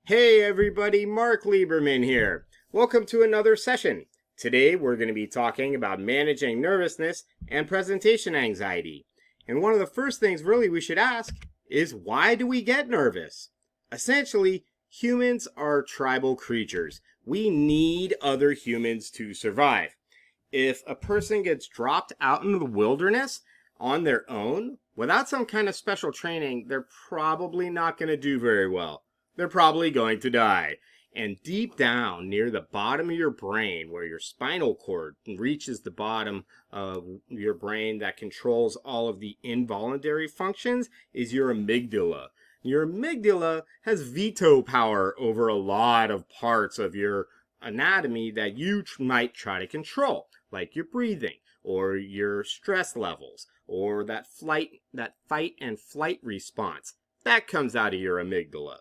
Hey everybody, Mark Lieberman here. Welcome to another session. Today we're going to be talking about managing nervousness and presentation anxiety. And one of the first things really we should ask is, why do we get nervous? Essentially, humans are tribal creatures. We need other humans to survive. If a person gets dropped out into the wilderness on their own, without some kind of special training, they're probably not going to do very well. They're probably going to die. And deep down near the bottom of your brain, where your spinal cord reaches the bottom of your brain that controls all of the involuntary functions, is your amygdala. Your amygdala has veto power over a lot of parts of your anatomy that you might try to control, like your breathing or your stress levels or that fight and flight response. That comes out of your amygdala.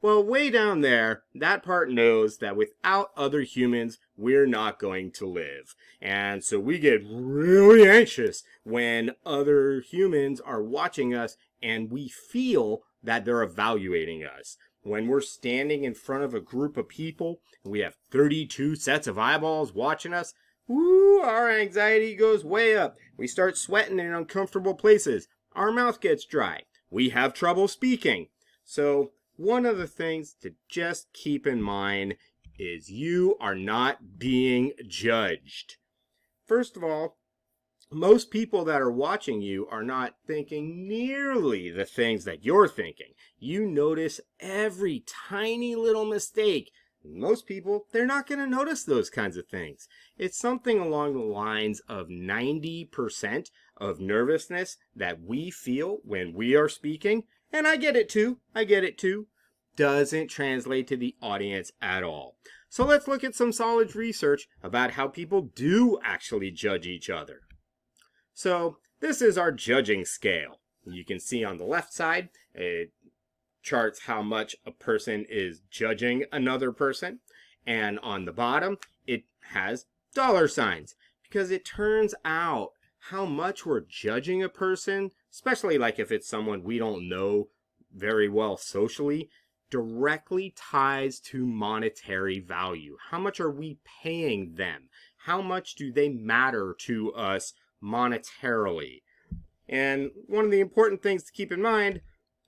Well, way down there, that part knows that without other humans, we're not going to live. And so we get really anxious when other humans are watching us and we feel that they're evaluating us. When we're standing in front of a group of people and we have 32 sets of eyeballs watching us, our anxiety goes way up. We start sweating in uncomfortable places. Our mouth gets dry. We have trouble speaking. So one of the things to just keep in mind is you are not being judged. First of all, most people that are watching you are not thinking nearly the things that you're thinking. You notice every tiny little mistake. Most people, they're not going to notice those kinds of things. It's something along the lines of 90% of nervousness that we feel when we are speaking, and I get it too, doesn't translate to the audience at all. So let's look at some solid research about how people do actually judge each other. So this is our judging scale. You can see on the left side, it charts how much a person is judging another person. And on the bottom, it has dollar signs, because it turns out how much we're judging a person, especially like if it's someone we don't know very well socially, directly ties to monetary value. How much are we paying them? How much do they matter to us monetarily? And one of the important things to keep in mind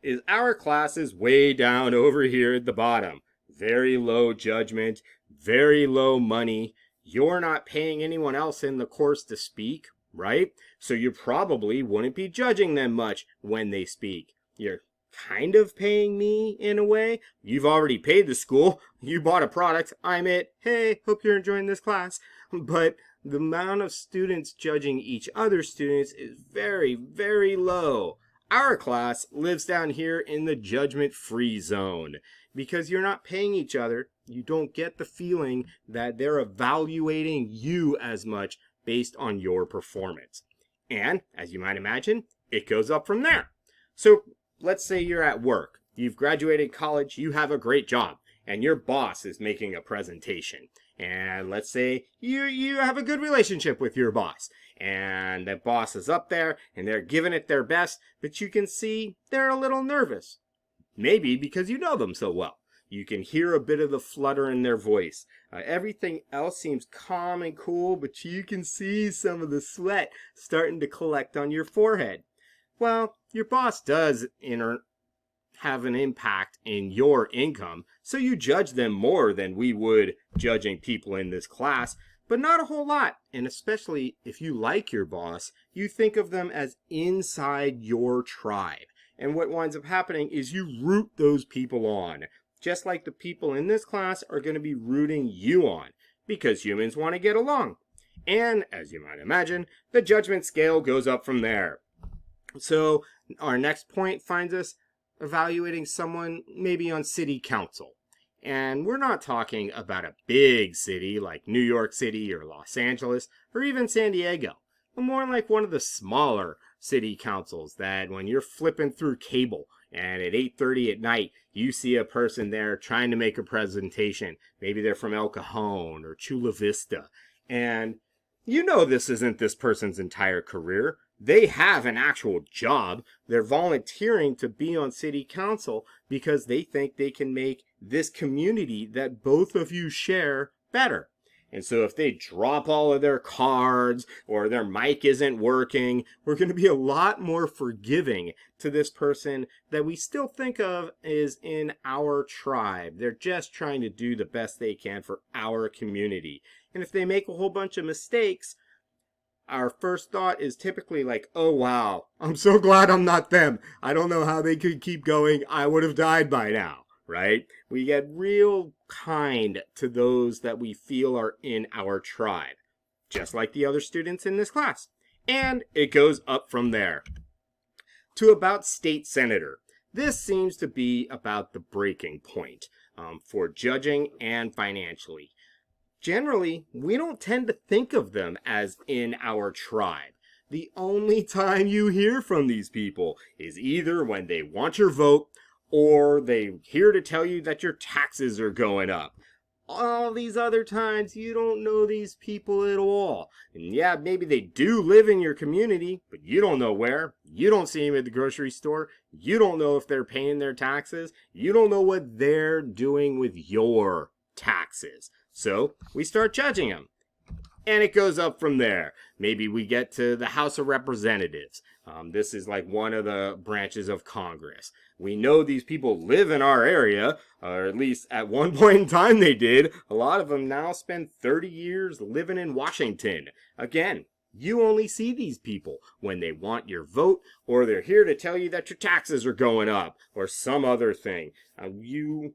is our class is way down over here at the bottom. Very low judgment, very low money. You're not paying anyone else in the course to speak, right? So you probably wouldn't be judging them much when they speak. You're kind of paying me in a way. You've already paid the school. You bought a product. I'm it. Hey, hope you're enjoying this class. But the amount of students judging each other's students is very, very low. Our class lives down here in the judgment-free zone. Because you're not paying each other, you don't get the feeling that they're evaluating you as much based on your performance. And, as you might imagine, it goes up from there. So let's say you're at work. You've graduated college, you have a great job, and your boss is making a presentation. And let's say you have a good relationship with your boss. And that boss is up there, and they're giving it their best, but you can see they're a little nervous. Maybe because you know them so well. You can hear a bit of the flutter in their voice. Everything else seems calm and cool, but you can see some of the sweat starting to collect on your forehead. Well, your boss does have an impact in your income, so you judge them more than we would judging people in this class, but not a whole lot. And especially if you like your boss, you think of them as inside your tribe. And what winds up happening is you root those people on, just like the people in this class are going to be rooting you on, because humans want to get along. And, as you might imagine, the judgment scale goes up from there. So our next point finds us evaluating someone maybe on city council. And we're not talking about a big city like New York City or Los Angeles or even San Diego, but more like one of the smaller city councils that when you're flipping through cable and at 8:30 at night you see a person there trying to make a presentation. Maybe they're from El Cajon or Chula Vista, and you know this isn't this person's entire career. They have an actual job. They're volunteering to be on city council because they think they can make this community that both of you share better. And so if they drop all of their cards or their mic isn't working, we're going to be a lot more forgiving to this person that we still think of as in our tribe. They're just trying to do the best they can for our community. And if they make a whole bunch of mistakes, our first thought is typically like, oh wow, I'm so glad I'm not them. I don't know how they could keep going. I would have died by now, right? We get real kind to those that we feel are in our tribe, just like the other students in this class. And it goes up from there to about state senator. This seems to be about the breaking point for judging and financially. Generally, we don't tend to think of them as in our tribe. The only time you hear from these people is either when they want your vote or they're here to tell you that your taxes are going up. All these other times, you don't know these people at all. And yeah, maybe they do live in your community, but you don't know where. You don't see them at the grocery store. You don't know if they're paying their taxes. You don't know what they're doing with your taxes. So we start judging them. And it goes up from there. Maybe we get to the House of Representatives. This is like one of the branches of Congress. We know these people live in our area, or at least at one point in time they did. A lot of them now spend 30 years living in Washington. Again, you only see these people when they want your vote, or they're here to tell you that your taxes are going up, or some other thing. You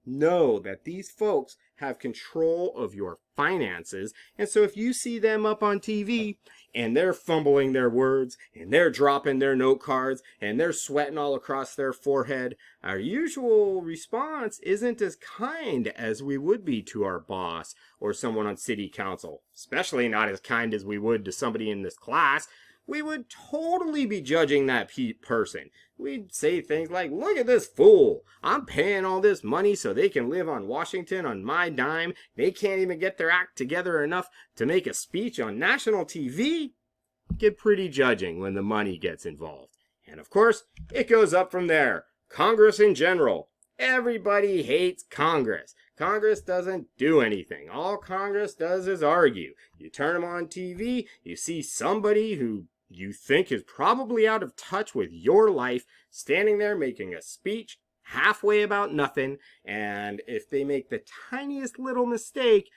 know that these folks have control of your finances, and so if you see them up on TV and they're fumbling their words and they're dropping their note cards and they're sweating all across their forehead, our usual response isn't as kind as we would be to our boss or someone on city council, especially not as kind as we would to somebody in this class. We would totally be judging that person. We'd say things like, look at this fool. I'm paying all this money so they can live on Washington on my dime. They can't even get their act together enough to make a speech on national TV. Get pretty judging when the money gets involved. And of course, it goes up from there. Congress in general. Everybody hates Congress. Congress doesn't do anything. All Congress does is argue. You turn them on TV, you see somebody who you think is probably out of touch with your life, standing there making a speech halfway about nothing, and if they make the tiniest little mistake,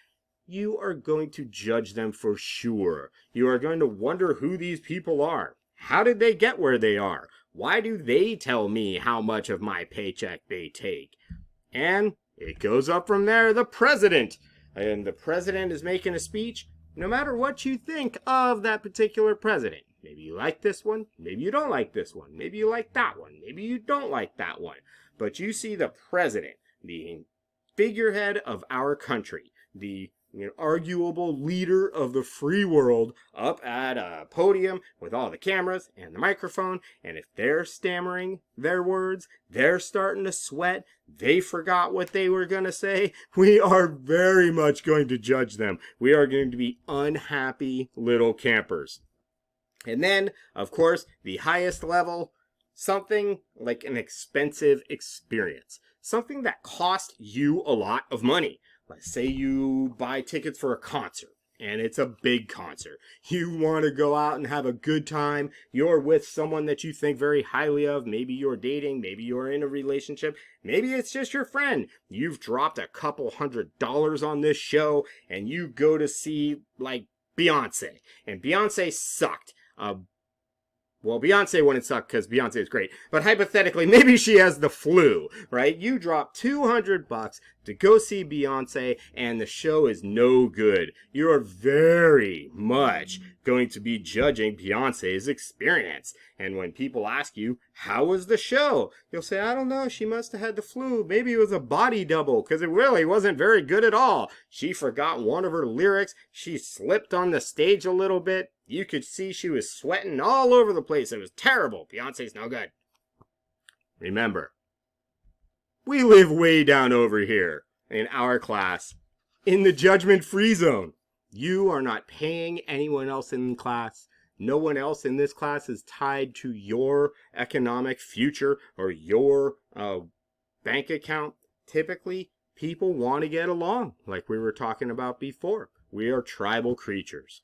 you are going to judge them for sure. You are going to wonder who these people are. How did they get where they are? Why do they tell me how much of my paycheck they take? And it goes up from there, the president. And the president is making a speech, no matter what you think of that particular president. Maybe you like this one, maybe you don't like this one, maybe you like that one, maybe you don't like that one. But you see the president, the figurehead of our country, the arguable leader of the free world, up at a podium with all the cameras and the microphone, and if they're stammering their words, they're starting to sweat, they forgot what they were going to say, we are very much going to judge them. We are going to be unhappy little campers. And then, of course, the highest level, something like an expensive experience. Something that cost you a lot of money. Let's say you buy tickets for a concert, and it's a big concert. You want to go out and have a good time. You're with someone that you think very highly of. Maybe you're dating. Maybe you're in a relationship. Maybe it's just your friend. You've dropped a couple $100s on this show, and you go to see, like, Beyonce. And Beyonce sucked. Well, Beyonce wouldn't suck because Beyonce is great. But hypothetically, maybe she has the flu, right? You drop $200 to go see Beyonce and the show is no good. You are very much going to be judging Beyonce's experience. And when people ask you, how was the show? You'll say, I don't know, she must have had the flu. Maybe it was a body double because it really wasn't very good at all. She forgot one of her lyrics. She slipped on the stage a little bit. You could see she was sweating all over the place. It was terrible. Beyonce's no good. Remember, we live way down over here in our class in the judgment-free zone. You are not paying anyone else in class no one else in this class is tied to your economic future or your bank account. Typically, people want to get along, like we were talking about before. We are tribal creatures.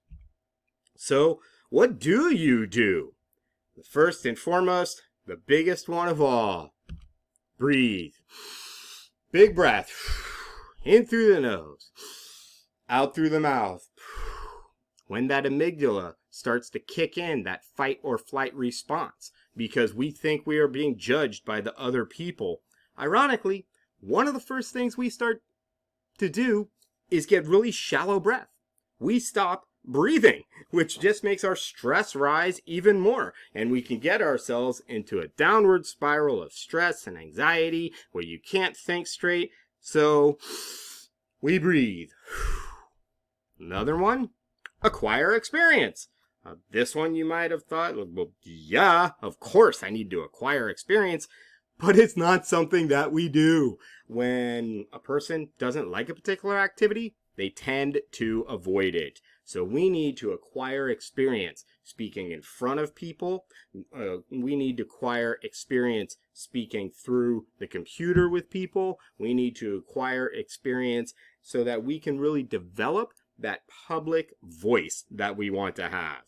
So, what do you do? First and foremost, the biggest one of all, breathe. Big breath. In through the nose, out through the mouth. When that amygdala starts to kick in, that fight or flight response, because we think we are being judged by the other people, ironically, one of the first things we start to do is get really shallow breath. We stop breathing, which just makes our stress rise even more. And we can get ourselves into a downward spiral of stress and anxiety where you can't think straight. So we breathe. Another one, acquire experience. This one you might have thought, well, yeah, of course I need to acquire experience, but it's not something that we do. When a person doesn't like a particular activity, they tend to avoid it. So we need to acquire experience speaking in front of people. We need to acquire experience speaking through the computer with people. We need to acquire experience so that we can really develop that public voice that we want to have.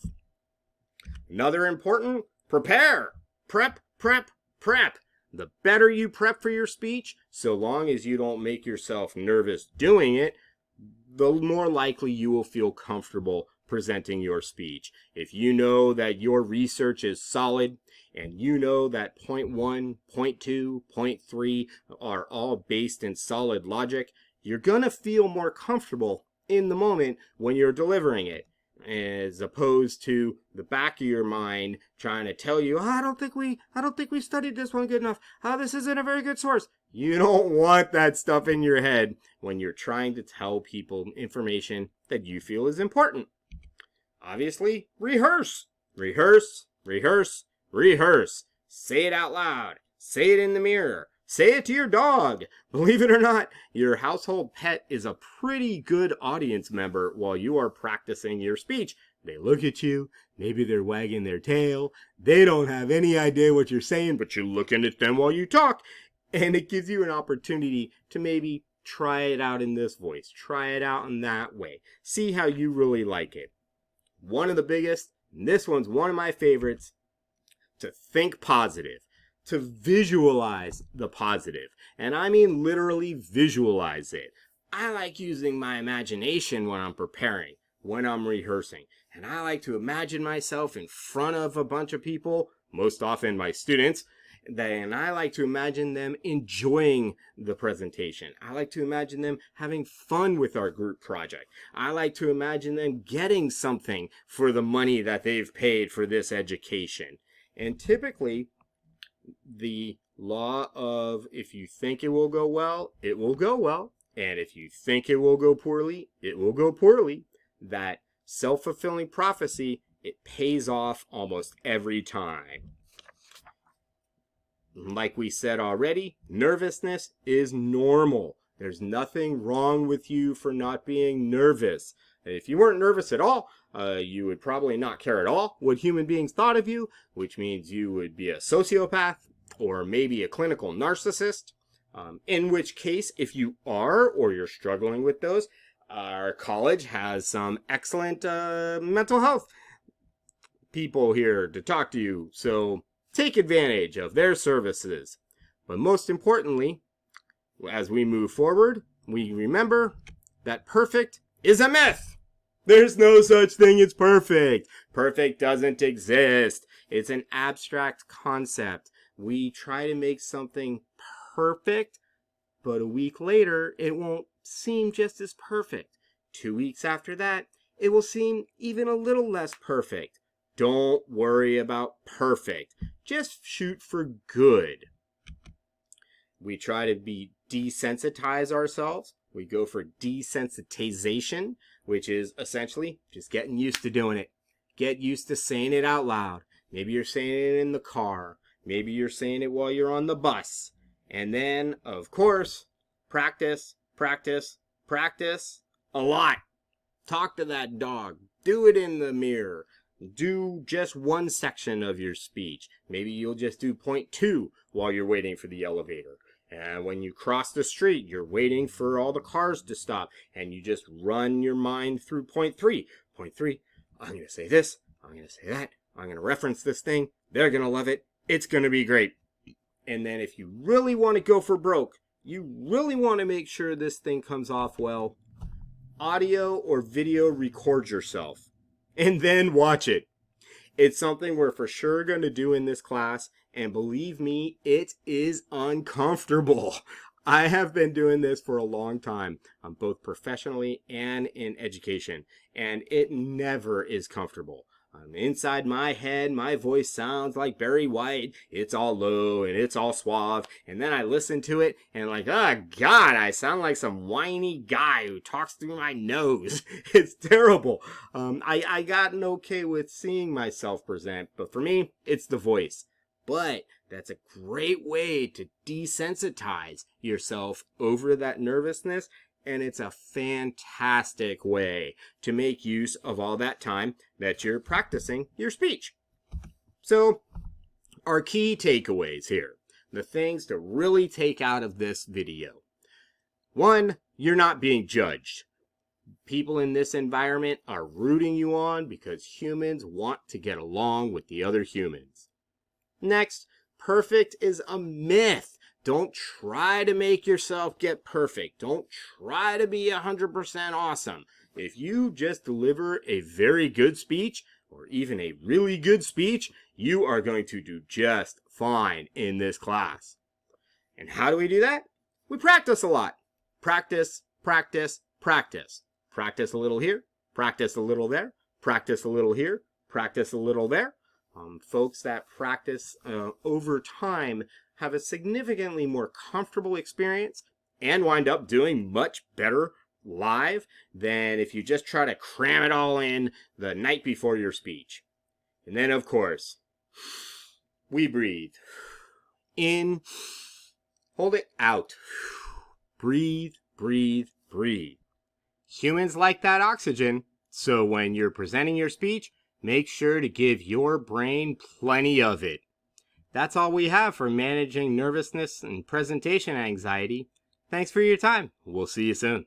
Another important, prepare. Prep, prep, prep. The better you prep for your speech, so long as you don't make yourself nervous doing it, the more likely you will feel comfortable presenting your speech. If you know that your research is solid and you know that point 1, point 2, point 3 are all based in solid logic, you're going to feel more comfortable in the moment when you're delivering it, as opposed to the back of your mind trying to tell you, I don't think we studied this one good enough. This isn't a very good source. You don't want that stuff in your head when you're trying to tell people information that you feel is important. Obviously, rehearse. Rehearse, rehearse, rehearse. Say it out loud. Say it in the mirror. Say it to your dog. Believe it or not, your household pet is a pretty good audience member while you are practicing your speech. They look at you, maybe they're wagging their tail. They don't have any idea what you're saying, but you're looking at them while you talk. And it gives you an opportunity to maybe try it out in this voice. Try it out in that way. See how you really like it. One of the biggest, and this one's one of my favorites, to think positive. To visualize the positive. And I mean literally visualize it. I like using my imagination when I'm preparing, when I'm rehearsing. And I like to imagine myself in front of a bunch of people, most often my students, and I like to imagine them enjoying the presentation. I like to imagine them having fun with our group project. I like to imagine them getting something for the money that they've paid for this education. And typically, the law of if you think it will go well, it will go well. And if you think it will go poorly, it will go poorly. That self-fulfilling prophecy, it pays off almost every time. Like we said already, nervousness is normal. There's nothing wrong with you for not being nervous. If you weren't nervous at all, you would probably not care at all what human beings thought of you, which means you would be a sociopath or maybe a clinical narcissist. In which case, if you are or you're struggling with those, our college has some excellent mental health people here to talk to you. So take advantage of their services. But most importantly, as we move forward, we remember that perfect is a myth. There's no such thing as perfect. Perfect doesn't exist. It's an abstract concept. We try to make something perfect, but a week later, it won't seem just as perfect. 2 weeks after that, it will seem even a little less perfect. Don't worry about perfect. Just shoot for good. We try to desensitize ourselves. We go for desensitization, which is essentially just getting used to doing it. Get used to saying it out loud. Maybe you're saying it in the car. Maybe you're saying it while you're on the bus. And then, of course, practice, practice, practice a lot. Talk to that dog. Do it in the mirror. Do just one section of your speech. Maybe you'll just do point 2 while you're waiting for the elevator. And when you cross the street, you're waiting for all the cars to stop, and you just run your mind through point 3. Point 3, I'm going to say this, I'm going to say that, I'm going to reference this thing, they're going to love it, it's going to be great. And then if you really want to go for broke, you really want to make sure this thing comes off well, audio or video record yourself, and then watch it. It's something we're for sure going to do in this class, and believe me, it is uncomfortable. I have been doing this for a long time, both professionally and in education, and it never is comfortable. Inside my head, my voice sounds like Barry White. It's all low and it's all suave. And then I listen to it and like, oh God, I sound like some whiny guy who talks through my nose. It's terrible. I gotten okay with seeing myself present, but for me, it's the voice. But that's a great way to desensitize yourself over that nervousness. And it's a fantastic way to make use of all that time that you're practicing your speech. So, our key takeaways here, the things to really take out of this video. 1, you're not being judged. People in this environment are rooting you on because humans want to get along with the other humans. Next, perfect is a myth. Don't try to make yourself get perfect. Don't try to be 100% awesome. If you just deliver a very good speech, or even a really good speech, you are going to do just fine in this class. And how do we do that? We practice a lot. Practice, practice, practice. Practice a little here, practice a little there, practice a little here, practice a little there. Folks that practice over time have a significantly more comfortable experience and wind up doing much better live than if you just try to cram it all in the night before your speech. And then, of course, we breathe. In, hold it out. Breathe, breathe, breathe. Humans like that oxygen, so when you're presenting your speech, make sure to give your brain plenty of it. That's all we have for managing nervousness and presentation anxiety. Thanks for your time. We'll see you soon.